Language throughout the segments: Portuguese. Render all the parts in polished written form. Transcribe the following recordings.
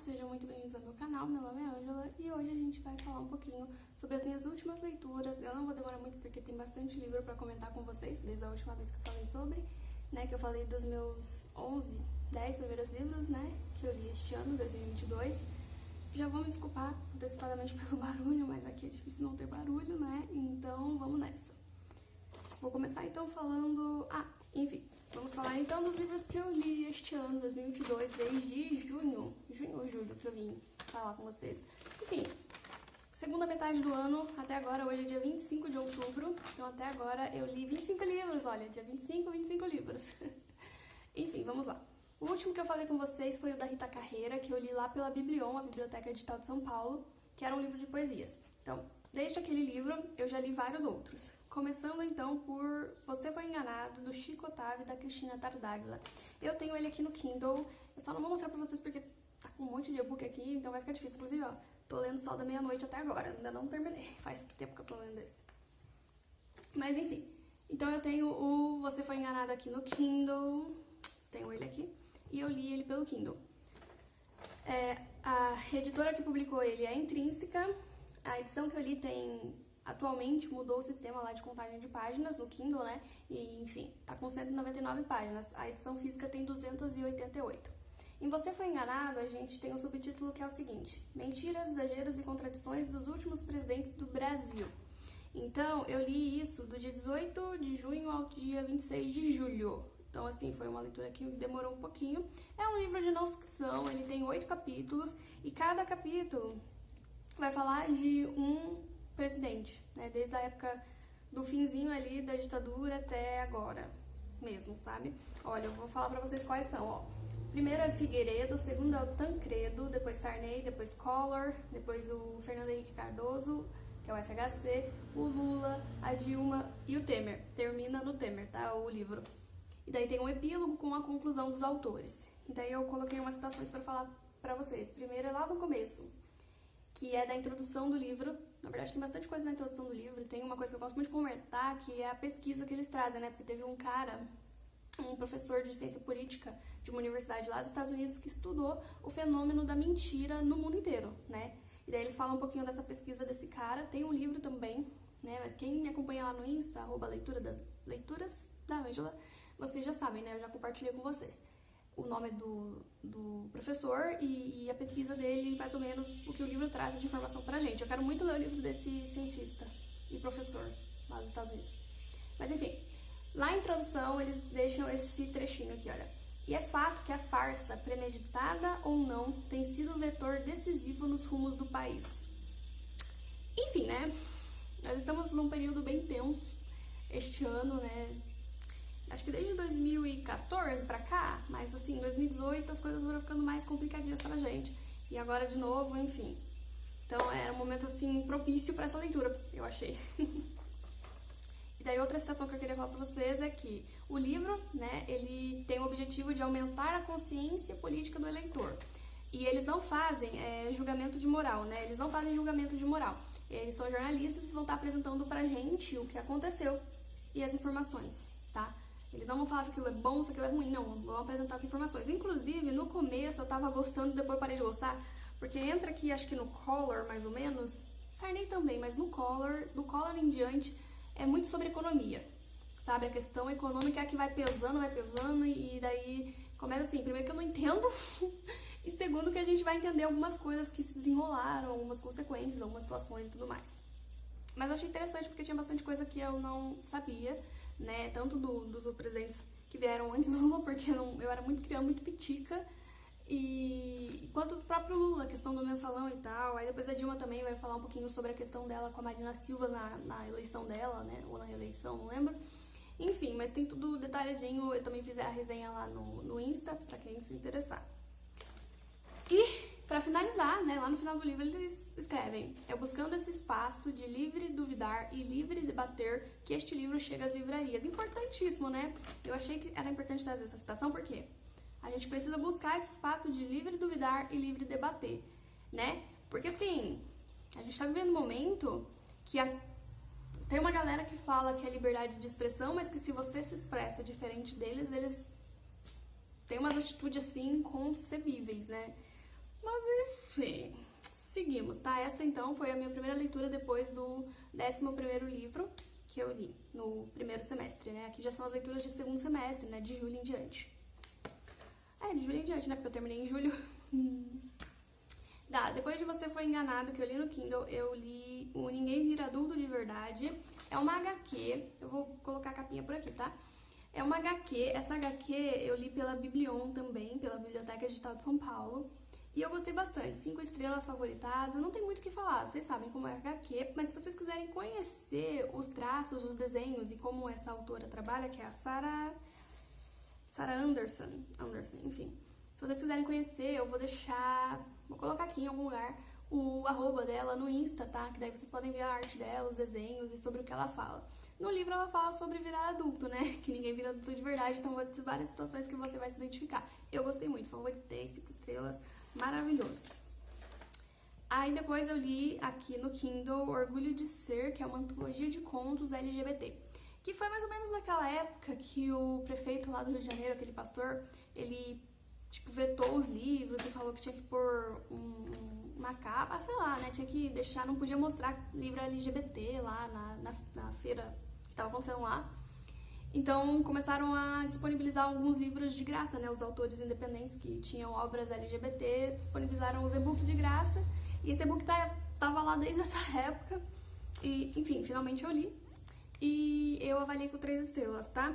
sejam muito bem-vindos ao meu canal, meu nome é Ângela e hoje a gente vai falar um pouquinho sobre as minhas últimas leituras. Eu não vou demorar muito porque tem bastante livro pra comentar com vocês, desde a última vez que eu falei sobre, né, que eu falei dos meus 10 primeiros livros, né, que eu li este ano, 2022. Já vou me desculpar antecipadamente pelo barulho, mas aqui é difícil não ter barulho, né, então vamos nessa. Vou começar então falando... enfim, vamos falar então dos livros que eu li este ano, 2022, desde junho ou julho que eu vim falar com vocês. Enfim, segunda metade do ano, até agora, hoje é dia 25 de outubro, então até agora eu li 25 livros, olha, dia 25 livros. Enfim, vamos lá. O último que eu falei com vocês foi o da Rita Carreira, que eu li lá pela Biblion, a Biblioteca Digital de São Paulo, que era um livro de poesias. Então, desde aquele livro, eu já li vários outros. Começando então por Você Foi Enganado, do Chico Otávio e da Cristina Tardáguila. Eu tenho ele aqui no Kindle, eu só não vou mostrar pra vocês porque tá com um monte de e-book aqui, então vai ficar difícil. Inclusive, ó, tô lendo Sol da Meia-Noite até agora, ainda não terminei, faz tempo que eu tô lendo esse. Mas enfim, então eu tenho o Você Foi Enganado aqui no Kindle, tenho ele aqui, e eu li ele pelo Kindle. A editora que publicou ele é a Intrínseca, a edição que eu li tem... Atualmente mudou o sistema lá de contagem de páginas no Kindle, né? E, enfim, tá com 199 páginas. A edição física tem 288. Em Você Foi Enganado, a gente tem um subtítulo que é o seguinte: Mentiras, exageros e contradições dos últimos presidentes do Brasil. Então, eu li isso do dia 18 de junho ao dia 26 de julho. Então, assim, foi uma leitura que demorou um pouquinho. É um livro de não ficção, ele tem 8 capítulos. E cada capítulo vai falar de um presidente, né, desde a época do finzinho ali da ditadura até agora mesmo, sabe? Olha, eu vou falar pra vocês quais são, ó. Primeiro é Figueiredo, segundo é o Tancredo, depois Sarney, depois Collor, depois o Fernando Henrique Cardoso, que é o FHC, o Lula, a Dilma e o Temer. Termina no Temer, tá? O livro. E daí tem um epílogo com a conclusão dos autores. E daí eu coloquei umas citações pra falar pra vocês. Primeiro é lá no começo, que é da introdução do livro. Na verdade, tem bastante coisa na introdução do livro. Tem uma coisa que eu gosto muito de comentar, que é a pesquisa que eles trazem, né? Porque teve um cara, um professor de ciência política de uma universidade lá dos Estados Unidos, que estudou o fenômeno da mentira no mundo inteiro, né? E daí eles falam um pouquinho dessa pesquisa desse cara. Tem um livro também, né? Mas quem me acompanha lá no Insta, @leituras da Ângela, vocês já sabem, né? Eu já compartilhei com vocês o nome do professor e a pesquisa dele, mais ou menos, o que o livro traz de informação pra gente. Eu quero muito ler o livro desse cientista e professor lá dos Estados Unidos. Mas enfim, lá na introdução eles deixam esse trechinho aqui, olha. E é fato que a farsa, premeditada ou não, tem sido o vetor decisivo nos rumos do país. Enfim, né? Nós estamos num período bem tenso este ano, né? Acho que desde 2014 pra cá, mas assim, em 2018 as coisas foram ficando mais complicadinhas pra gente. E agora de novo, enfim. Então era um momento assim propício pra essa leitura, eu achei. E daí outra citação que eu queria falar pra vocês é que o livro, né, ele tem o objetivo de aumentar a consciência política do eleitor. E eles não fazem julgamento de moral, né? Eles não fazem julgamento de moral. Eles são jornalistas e vão estar apresentando pra gente o que aconteceu e as informações, tá? Eles não vão falar se aquilo é bom, se aquilo é ruim, não. Vão apresentar as informações. Inclusive, no começo eu tava gostando, depois parei de gostar, porque entra aqui, acho que no Collor, mais ou menos, Sarney também, mas no Collor, do Collor em diante, é muito sobre economia, sabe? A questão econômica é a que vai pesando, e daí começa assim, primeiro que eu não entendo, e segundo que a gente vai entender algumas coisas que se desenrolaram, algumas consequências, algumas situações e tudo mais. Mas eu achei interessante porque tinha bastante coisa que eu não sabia, né, tanto dos presidentes que vieram antes do Lula, porque eu era muito criança, muito pitica, e quanto do próprio Lula, a questão do mensalão e tal. Aí depois a Dilma também vai falar um pouquinho sobre a questão dela com a Marina Silva na eleição dela, né, ou na reeleição, não lembro. Enfim, mas tem tudo detalhadinho, eu também fiz a resenha lá no Insta, pra quem se interessar. E, pra finalizar, né, lá no final do livro eles escrevem: é buscando esse espaço de livre duvidar e livre debater que este livro chega às livrarias. Importantíssimo, né? Eu achei que era importante trazer essa citação porque a gente precisa buscar esse espaço de livre duvidar e livre debater, né? Porque, assim, a gente tá vivendo um momento que tem uma galera que fala que é liberdade de expressão, mas que se você se expressa diferente deles, eles têm umas atitudes, assim, inconcebíveis, né? Mas enfim, seguimos, tá? Esta então foi a minha primeira leitura depois do 11º livro que eu li no primeiro semestre, né? Aqui já são as leituras de segundo semestre, né? De julho em diante. De julho em diante, né? Porque eu terminei em julho. Depois de Você Foi Enganado, que eu li no Kindle, eu li o Ninguém Vira Adulto de Verdade. É uma HQ, eu vou colocar a capinha por aqui, tá? É uma HQ, essa HQ eu li pela Biblion também, pela Biblioteca Digital de São Paulo. E eu gostei bastante, 5 estrelas favoritada, não tem muito o que falar, vocês sabem como é a HQ, mas se vocês quiserem conhecer os traços, os desenhos e como essa autora trabalha, que é a Sarah Anderson, enfim. Se vocês quiserem conhecer, eu vou colocar aqui em algum lugar o @, dela no Insta, tá? Que daí vocês podem ver a arte dela, os desenhos e sobre o que ela fala. No livro ela fala sobre virar adulto, né? Que ninguém vira adulto de verdade, então vai ter várias situações que você vai se identificar. Eu gostei muito, favoritei, 5 estrelas, maravilhoso. Aí depois eu li aqui no Kindle Orgulho de Ser, que é uma antologia de contos LGBT. Que foi mais ou menos naquela época que o prefeito lá do Rio de Janeiro, aquele pastor, ele vetou os livros e falou que tinha que pôr uma capa, sei lá, né? Tinha que deixar, não podia mostrar livro LGBT lá na feira que tava acontecendo lá. Então começaram a disponibilizar alguns livros de graça, né? Os autores independentes que tinham obras LGBT disponibilizaram os e-book de graça. E esse e-book tava lá desde essa época. E, enfim, finalmente eu li. E eu avaliei com 3 estrelas, tá?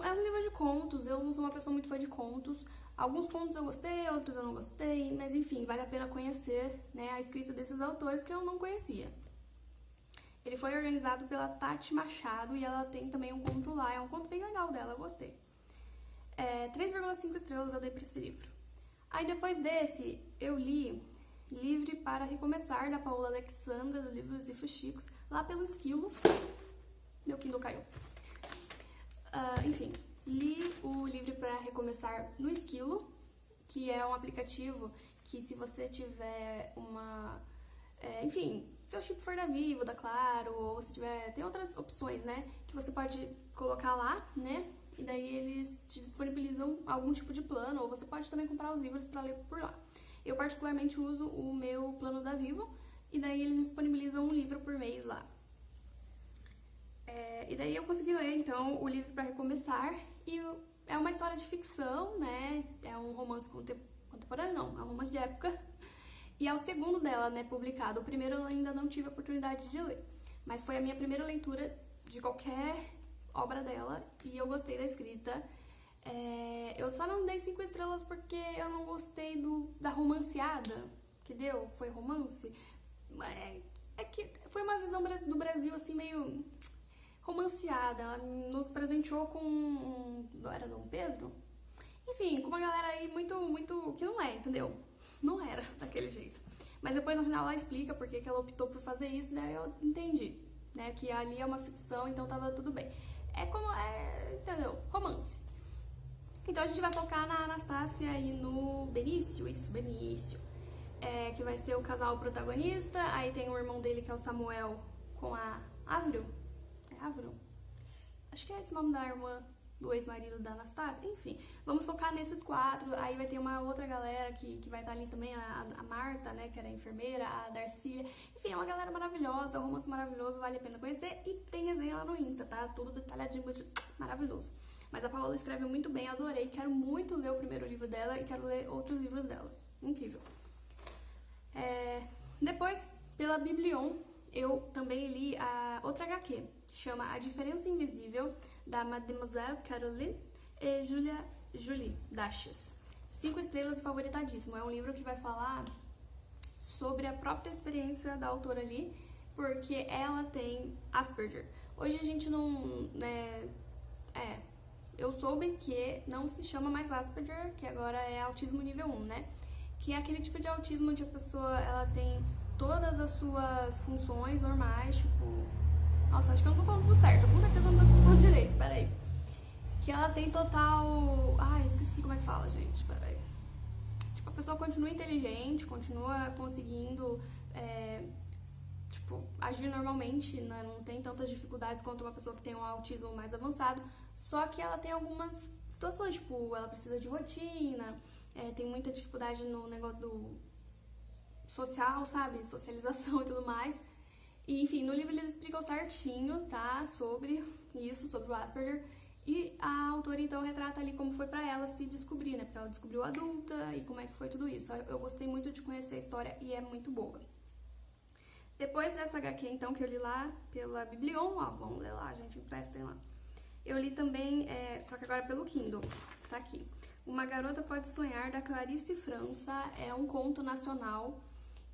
É um livro de contos, eu não sou uma pessoa muito fã de contos. Alguns contos eu gostei, outros eu não gostei, mas enfim, vale a pena conhecer, né, a escrita desses autores que eu não conhecia. Ele foi organizado pela Tati Machado e ela tem também um conto lá, é um conto bem legal dela, eu gostei. 3,5 estrelas eu dei pra esse livro. Aí depois desse, eu li Livre para Recomeçar, da Paola Alexandra, do livro Os Fuxicos, lá pelo Esquilo. Meu Kindle caiu. Enfim, li o Livre para Recomeçar no Esquilo, que é um aplicativo que se você tiver seu chip for da Vivo, da Claro, ou se tiver, tem outras opções, né, que você pode colocar lá, né, e daí eles te disponibilizam algum tipo de plano, ou você pode também comprar os livros para ler por lá. Eu particularmente uso o meu plano da Vivo, e daí eles disponibilizam um livro por mês lá. E daí eu consegui ler, então, o Livro para Recomeçar, e é uma história de ficção, né, é um romance contemporâneo, não, é um romance de época, e é o segundo dela, né, publicado. O primeiro eu ainda não tive a oportunidade de ler, mas foi a minha primeira leitura de qualquer obra dela, e eu gostei da escrita. Eu só não dei 5 estrelas porque eu não gostei da romanceada que deu, foi romance. É que foi uma visão do Brasil, assim, meio romanceada. Ela nos presenteou com era Dom Pedro? Enfim, com uma galera aí muito, que não é, entendeu? Não era daquele jeito. Mas depois no final ela explica por que ela optou por fazer isso, daí eu entendi, né? Que ali é uma ficção, então tava tudo bem. Entendeu? Romance. Então a gente vai focar na Anastácia e no Benício, que vai ser o casal protagonista. Aí tem o irmão dele, que é o Samuel, com a Avril. Avril? Acho que é esse o nome da irmã do ex-marido da Anastácia. Enfim, vamos focar nesses 4. Aí vai ter uma outra galera que vai estar ali também, a Marta, né, que era a enfermeira, a Darcília. Enfim, é uma galera maravilhosa, um romance maravilhoso, vale a pena conhecer. E tem resenha lá no Insta, tá? Tudo detalhadinho, maravilhoso. Mas a Paola escreve muito bem, adorei. Quero muito ler o primeiro livro dela e quero ler outros livros dela. Incrível. Depois, pela Biblion, eu também li a outra HQ, que chama A Diferença Invisível, da Mademoiselle Caroline e Julie Daches. 5 estrelas, favoritadíssimo. É um livro que vai falar sobre a própria experiência da autora ali, porque ela tem Asperger. Hoje a gente não... eu soube que não se chama mais Asperger, que agora é autismo nível 1, né? Que é aquele tipo de autismo onde a pessoa ela tem todas as suas funções normais, tipo... Nossa, acho que eu não tô falando tudo certo, com certeza eu não tô falando direito, peraí. Que ela tem total... esqueci como é que fala, gente, peraí. Tipo, a pessoa continua inteligente, continua conseguindo, agir normalmente, né? Não tem tantas dificuldades quanto uma pessoa que tem um autismo mais avançado, só que ela tem algumas situações, tipo, ela precisa de rotina, tem muita dificuldade no negócio do social, sabe? Socialização e tudo mais. E, enfim, no livro eles explicam certinho, tá? Sobre isso, sobre o Asperger. E a autora, então, retrata ali como foi pra ela se descobrir, né? Porque ela descobriu adulta e como é que foi tudo isso. Eu gostei muito de conhecer a história e é muito boa. Depois dessa HQ, então, que eu li lá pela Biblion, ó, vamos ler lá, gente, emprestem lá. Eu li também, só que agora pelo Kindle, tá aqui. Uma Garota Pode Sonhar, da Clarice França, é um conto nacional.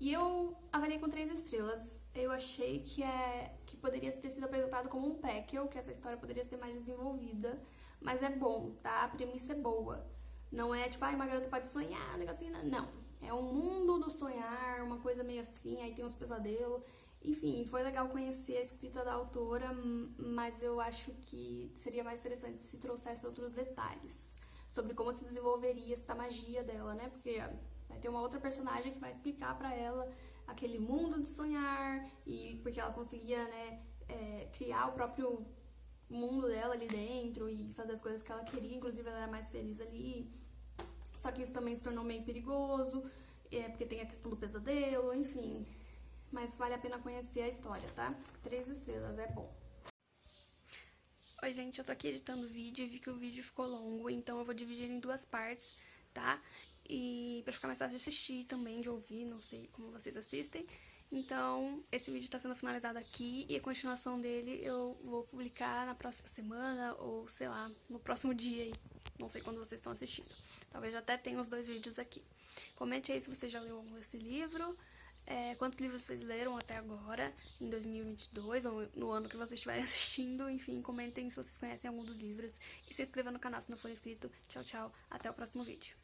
E eu avaliei com 3 estrelas. Eu achei que poderia ter sido apresentado como um prequel, que essa história poderia ser mais desenvolvida. Mas é bom, tá? A premissa é boa. Não é tipo, uma garota pode sonhar, um negocinho, não. É um mundo do sonhar, uma coisa meio assim, aí tem uns pesadelos. Enfim, foi legal conhecer a escrita da autora, mas eu acho que seria mais interessante se trouxesse outros detalhes sobre como se desenvolveria essa magia dela, né? Porque vai ter uma outra personagem que vai explicar pra ela aquele mundo de sonhar, e porque ela conseguia, né, criar o próprio mundo dela ali dentro e fazer as coisas que ela queria, inclusive ela era mais feliz ali. Só que isso também se tornou meio perigoso, porque tem a questão do pesadelo, enfim. Mas vale a pena conhecer a história, tá? 3 estrelas, é bom. Oi, gente, eu tô aqui editando o vídeo e vi que o vídeo ficou longo, então eu vou dividir em 2 partes, tá? E pra ficar mais fácil de assistir também, de ouvir, não sei como vocês assistem. Então, esse vídeo tá sendo finalizado aqui e a continuação dele eu vou publicar na próxima semana ou, sei lá, no próximo dia aí. Não sei quando vocês estão assistindo. Talvez já até tenha os 2 vídeos aqui. Comente aí se você já leu algum desse livro. Quantos livros vocês leram até agora, em 2022, ou no ano que vocês estiverem assistindo. Enfim, comentem se vocês conhecem algum dos livros. E se inscreva no canal se não for inscrito. Tchau, tchau. Até o próximo vídeo.